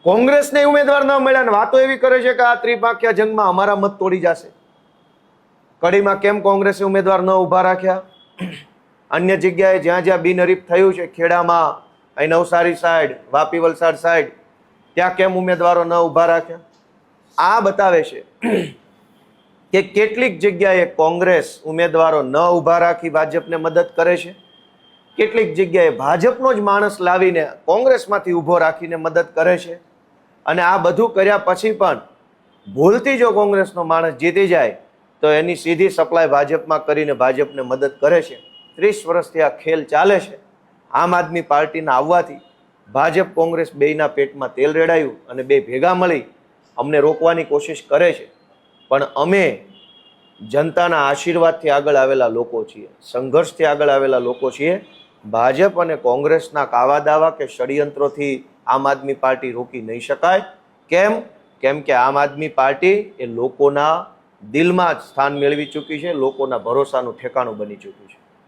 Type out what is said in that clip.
કોંગ્રેસને ઉમેદવાર ન મળ્યા ને વાતો એવી કરે છે કે આ ત્રિપાંખ્યા જંગમાં અમારા મત તોડી જશે. કડીમાં કેમ કોંગ્રેસે ઉમેદવાર ન ઊભા રાખ્યા? અન્ય જગ્યાએ જ્યાં જ્યાં બિનહરીફ થયું છે, ખેડામાં, અહીં નવસારી સાઈડ, વાપી વલસાડ સાઈડ, ત્યાં કેમ ઉમેદવારો ન ઊભા રાખ્યા? આ બતાવે છે કે કેટલીક જગ્યાએ કોંગ્રેસ ઉમેદવારો ન ઊભા રાખી ભાજપને મદદ કરે છે, કેટલીક જગ્યાએ ભાજપનો જ માણસ લાવીને કોંગ્રેસમાંથી ઊભો રાખીને મદદ કરે છે. અને આ બધું કર્યા પછી પણ ભૂલથી જો કોંગ્રેસનો માણસ જીતી જાય તો એની સીધી સપ્લાય ભાજપમાં કરીને ભાજપને મદદ કરે છે. 30 વર્ષથી આ ખેલ ચાલે છે. આમ આદમી પાર્ટીના આવવાથી ભાજપ કોંગ્રેસ બેયના પેટમાં તેલ રેડાયું અને બે ભેગા મળી અમને રોકવાની કોશિશ કરે છે. પણ અમે જનતાના આશીર્વાદથી આગળ આવેલા લોકો છીએ, સંઘર્ષથી આગળ આવેલા લોકો છીએ. ભાજપ અને કોંગ્રેસના કાવા દાવા કે ષડયંત્રોથી આમ આદમી પાર્ટી રોકી નહીં શકાય. કેમ કે આમ આદમી પાર્ટી એ લોકોના દિલમાં જ સ્થાન મેળવી ચૂકી છે, લોકોના ભરોસાનું ઠેકાણું બની ચૂક્યું છે.